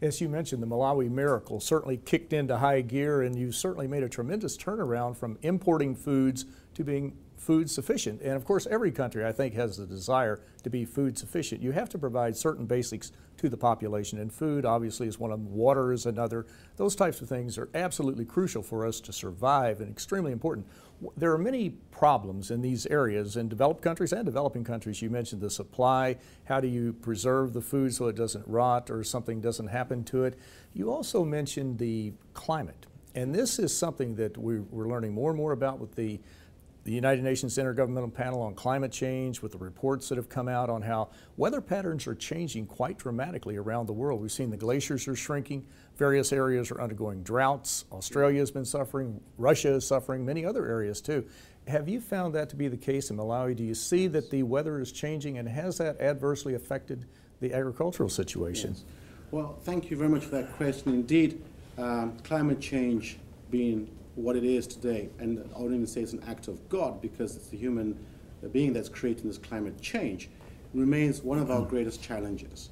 As you mentioned, the Malawi miracle certainly kicked into high gear, and you certainly made a tremendous turnaround from importing foods to being food sufficient. And of course, every country, I think, has the desire to be food sufficient. You have to provide certain basics to the population, and food obviously is one of them. Water is another. Those types of things are absolutely crucial for us to survive and extremely important. There are many problems in these areas in developed countries and developing countries. You mentioned the supply. How do you preserve the food so it doesn't rot or something doesn't happen to it? You also mentioned the climate. And this is something that we're learning more and more about with the United Nations Intergovernmental Panel on Climate Change, with the reports that have come out on how weather patterns are changing quite dramatically around the world. We've seen the glaciers are shrinking, various areas are undergoing droughts, Australia has been suffering, Russia is suffering, many other areas too. Have you found that to be the case in Malawi? Do you see that the weather is changing, and has that adversely affected the agricultural situation? Yes. Well, thank you very much for that question. Indeed, climate change being what it is today, and I wouldn't even say it's an act of God, because it's the human being that's creating this climate change, remains one of our greatest challenges.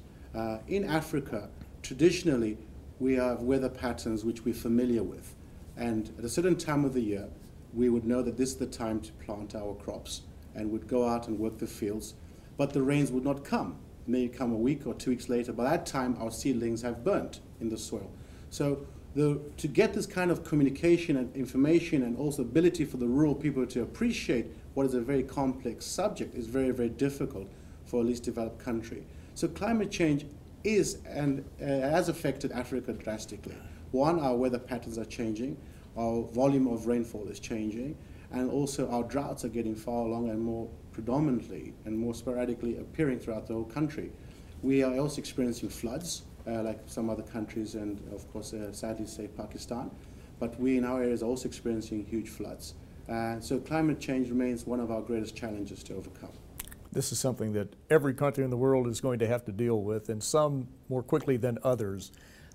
In Africa, traditionally, we have weather patterns which we're familiar with, and at a certain time of the year, we would know that this is the time to plant our crops, and would go out and work the fields, but the rains would not come. They may come a week or 2 weeks later. By that time, our seedlings have burnt in the soil. So to get this kind of communication and information, and also ability for the rural people to appreciate what is a very complex subject, is very, very difficult for a least developed country. So climate change is and has affected Africa drastically. One, our weather patterns are changing, our volume of rainfall is changing, and also our droughts are getting far longer and more predominantly and more sporadically appearing throughout the whole country. We are also experiencing floods, like some other countries, and of course, sadly say Pakistan. But we in our areas are also experiencing huge floods. So climate change remains one of our greatest challenges to overcome. This is something that every country in the world is going to have to deal with, and some more quickly than others.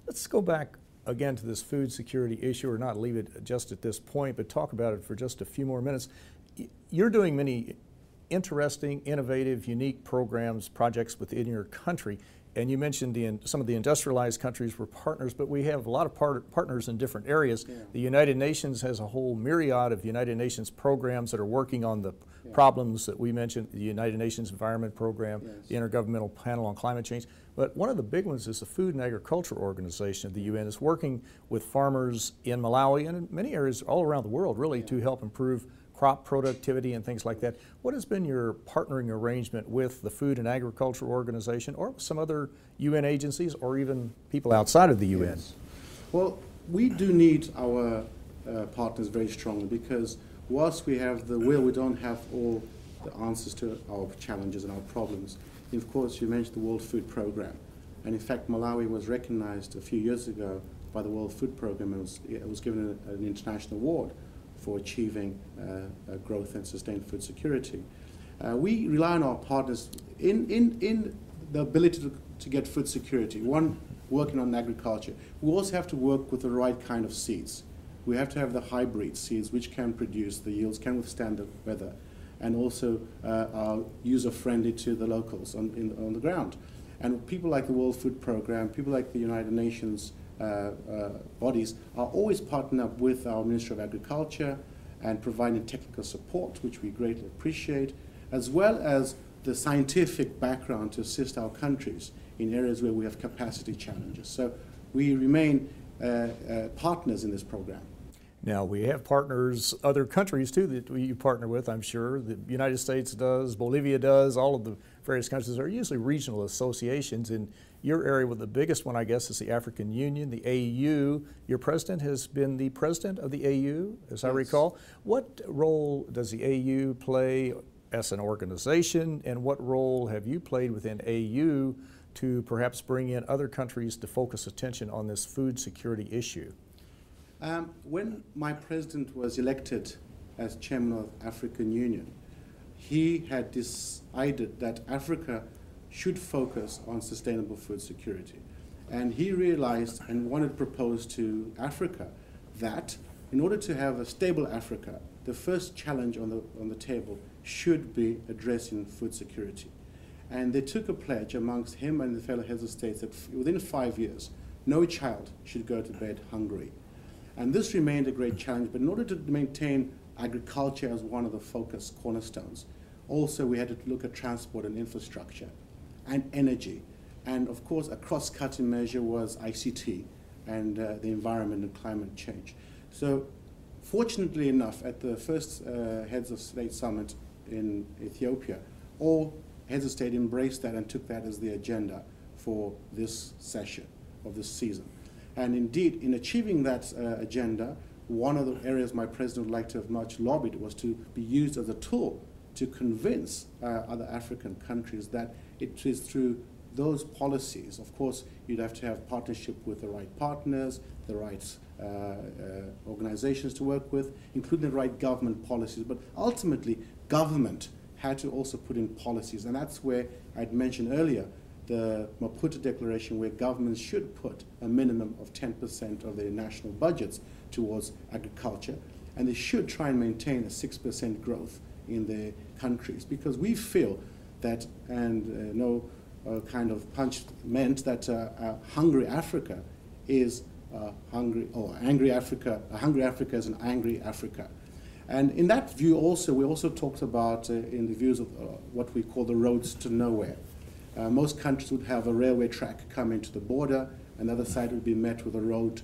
Let's go back again to this food security issue, or not leave it just at this point, but talk about it for just a few more minutes. You're doing many interesting, innovative, unique programs, projects within your country. And you mentioned some of the industrialized countries were partners, but we have a lot of partners in different areas. Yeah. The United Nations has a whole myriad of United Nations programs that are working on the problems that we mentioned, the United Nations Environment Program, the Intergovernmental Panel on Climate Change. But one of the big ones is the Food and Agriculture Organization of the UN. Is working with farmers in Malawi and in many areas all around the world, really, to help improve crop productivity and things like that. What has been your partnering arrangement with the Food and Agriculture Organization, or some other UN agencies, or even people outside of the UN? Yes. Well, we do need our partners very strongly, because whilst we have the will, we don't have all the answers to our challenges and our problems. And of course, you mentioned the World Food Program. And in fact, Malawi was recognized a few years ago by the World Food Program, and it was given an international award for achieving growth and sustained food security. We rely on our partners in the ability to get food security. One, working on agriculture. We also have to work with the right kind of seeds. We have to have the hybrid seeds which can produce the yields, can withstand the weather, and also are user-friendly to the locals on the ground. And people like the World Food Program, people like the United Nations bodies are always partnering up with our Ministry of Agriculture and providing technical support, which we greatly appreciate, as well as the scientific background to assist our countries in areas where we have capacity challenges. So we remain partners in this program. Now, we have partners, other countries too, that you partner with, I'm sure. The United States does, Bolivia does, all of the various countries are usually regional associations. In your area, with the biggest one, I guess, is the African Union, the AU. Your president has been the president of the AU, as I recall. What role does the AU play as an organization, and what role have you played within AU to perhaps bring in other countries to focus attention on this food security issue? When my president was elected as chairman of the African Union, he had decided that Africa should focus on sustainable food security. And he realized and wanted to propose to Africa that in order to have a stable Africa, the first challenge on the table should be addressing food security. And they took a pledge amongst him and the fellow heads of states that within 5 years, no child should go to bed hungry. And this remained a great challenge, but in order to maintain agriculture as one of the focus cornerstones, also we had to look at transport and infrastructure and energy. And of course, a cross-cutting measure was ICT and the environment and climate change. So fortunately enough, at the first Heads of State Summit in Ethiopia, all heads of state embraced that and took that as the agenda for this session of this season. And indeed, in achieving that agenda, one of the areas my president would like to have much lobbied was to be used as a tool to convince other African countries that it is through those policies. Of course, you'd have to have partnership with the right partners, the right organizations to work with, including the right government policies. But ultimately, government had to also put in policies. And that's where I'd mentioned earlier the Maputo Declaration, where governments should put a minimum of 10% of their national budgets towards agriculture. And they should try and maintain a 6% growth in their countries. Because we feel that, and no kind of punch meant that hungry Africa is hungry, or angry Africa, a hungry Africa is an angry Africa. And in that view also, we also talked about in the views of what we call the roads to nowhere. Most countries would have a railway track come into the border, and the other side would be met with a road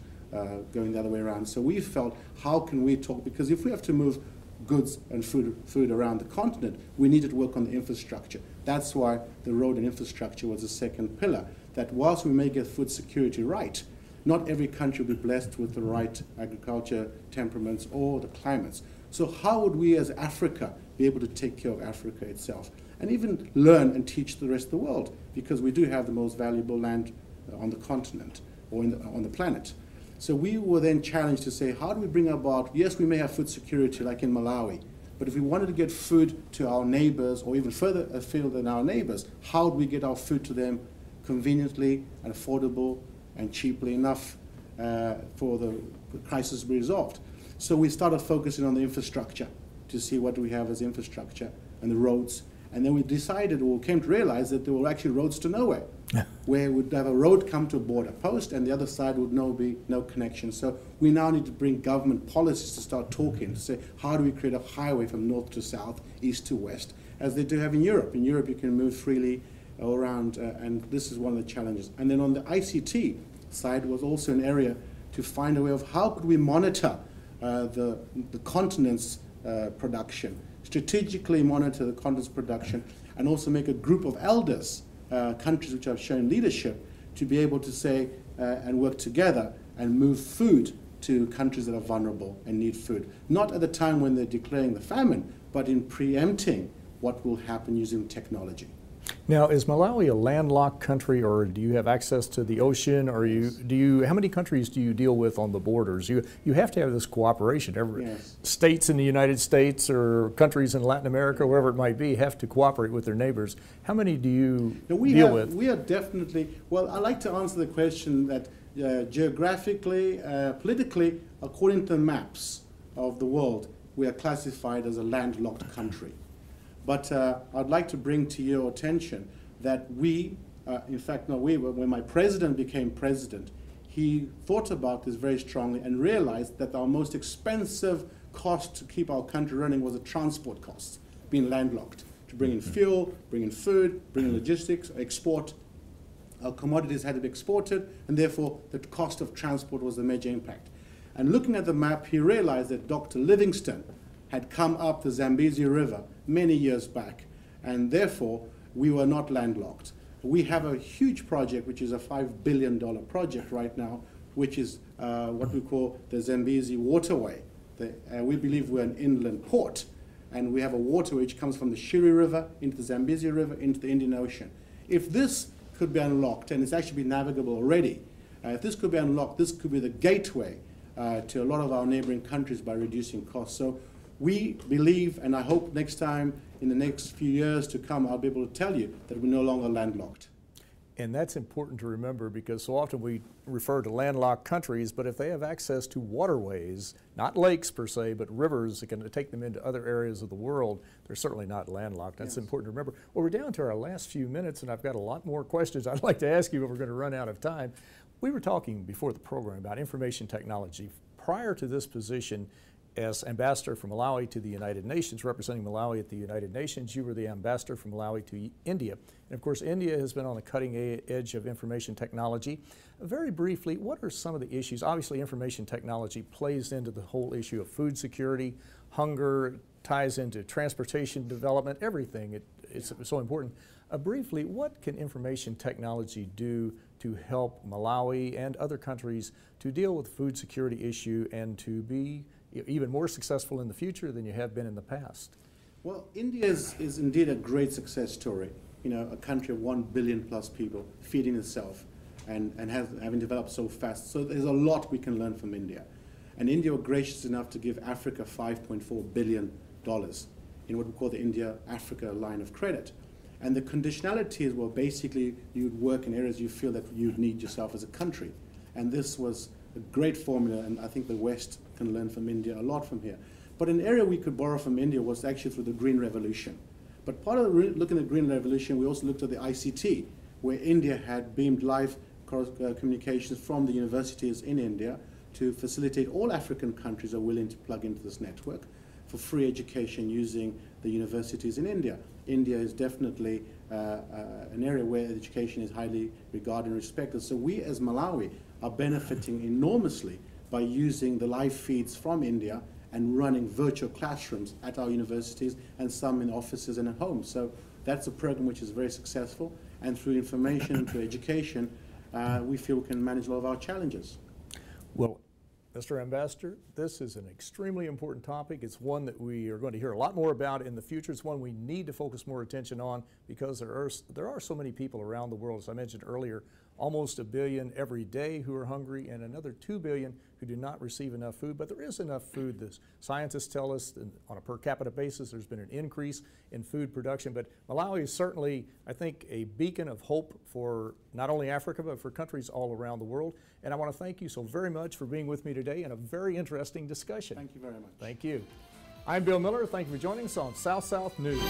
going the other way around. So we felt, how can we talk? Because if we have to move goods and food around the continent, we needed to work on the infrastructure. That's why the road and infrastructure was the second pillar, that whilst we may get food security right, not every country will be blessed with the right agriculture temperaments or the climates. So how would we as Africa be able to take care of Africa itself? And even learn and teach the rest of the world, because we do have the most valuable land on the continent or on the planet. So we were then challenged to say, how do we bring about, yes, we may have food security like in Malawi, but if we wanted to get food to our neighbors or even further afield than our neighbors, how do we get our food to them conveniently and affordable and cheaply enough for the crisis to be resolved? So we started focusing on the infrastructure to see what do we have as infrastructure and the roads. And then we decided, or came to realize, that there were actually roads to nowhere, where we'd have a road come to a border post and the other side would be no connection. So we now need to bring government policies to start talking, to say, how do we create a highway from north to south, east to west, as they do have in Europe. In Europe, you can move freely around, and this is one of the challenges. And then on the ICT side was also an area to find a way of how could we monitor the continent's production, strategically monitor the continent's production, and also make a group of elders, countries which have shown leadership, to be able to say and work together and move food to countries that are vulnerable and need food. Not at the time when they're declaring the famine, but in preempting what will happen using technology. Now, is Malawi a landlocked country, or do you have access to the ocean, or how many countries do you deal with on the borders? You have to have this cooperation. States in the United States or countries in Latin America, wherever it might be, have to cooperate with their neighbors. How many do you deal with? We are definitely, well, I like to answer the question that geographically, politically, according to the maps of the world, we are classified as a landlocked country. But I'd like to bring to your attention that we, in fact, no, when my president became president, he thought about this very strongly and realized that our most expensive cost to keep our country running was the transport costs, being landlocked, to bring in fuel, bring in food, bring in logistics, export. Our commodities had to be exported, and therefore the cost of transport was a major impact. And looking at the map, he realized that Dr. Livingstone had come up the Zambezi River many years back, and therefore we were not landlocked. We have a huge project, which is a $5 billion project right now, which is what we call the Zambezi Waterway. We believe we're an inland port, and we have a waterway which comes from the Shiri River into the Zambezi River into the Indian Ocean. If this could be unlocked, and it's actually been navigable already, if this could be unlocked, this could be the gateway to a lot of our neighboring countries by reducing costs. So we believe, and I hope next time, in the next few years to come, I'll be able to tell you that we're no longer landlocked. And that's important to remember because so often we refer to landlocked countries, but if they have access to waterways, not lakes per se, but rivers that can take them into other areas of the world, they're certainly not landlocked. That's important to remember. Well, we're down to our last few minutes, and I've got a lot more questions I'd like to ask you, but we're going to run out of time. We were talking before the program about information technology. Prior to this position, as Ambassador from Malawi to the United Nations, representing Malawi at the United Nations, you were the Ambassador from Malawi to India. And of course, India has been on the cutting edge of information technology. Very briefly, what are some of the issues? Obviously, information technology plays into the whole issue of food security, hunger, ties into transportation development, everything. It's so important. Briefly, what can information technology do to help Malawi and other countries to deal with the food security issue and to be even more successful in the future than you have been in the past? Well, India is indeed a great success story. You know, a country of 1 billion plus people feeding itself and having developed so fast. So there's a lot we can learn from India. And India were gracious enough to give Africa $5.4 billion in what we call the India-Africa line of credit. And the conditionalities were basically you'd work in areas you feel that you'd need yourself as a country. And this was a great formula, and I think the West can learn from India a lot from here. But an area we could borrow from India was actually through the Green Revolution. But part of looking at the Green Revolution, we also looked at the ICT, where India had beamed live communications from the universities in India to facilitate all African countries are willing to plug into this network for free education using the universities in India. India is definitely an area where education is highly regarded and respected. So we as Malawi are benefiting enormously by using the live feeds from India and running virtual classrooms at our universities and some in offices and at home. So that's a program which is very successful, and through information and through education, we feel we can manage a lot of our challenges. Well, Mr. Ambassador, this is an extremely important topic. It's one that we are going to hear a lot more about in the future. It's one we need to focus more attention on because there are so many people around the world, as I mentioned earlier, almost 1 billion every day who are hungry and another 2 billion who do not receive enough food. But there is enough food. The scientists tell us that on a per capita basis there's been an increase in food production. But Malawi is certainly, I think, a beacon of hope for not only Africa but for countries all around the world. And I want to thank you so very much for being with me today in a very interesting discussion. Thank you very much. Thank you. I'm Bill Miller. Thank you for joining us on South South News.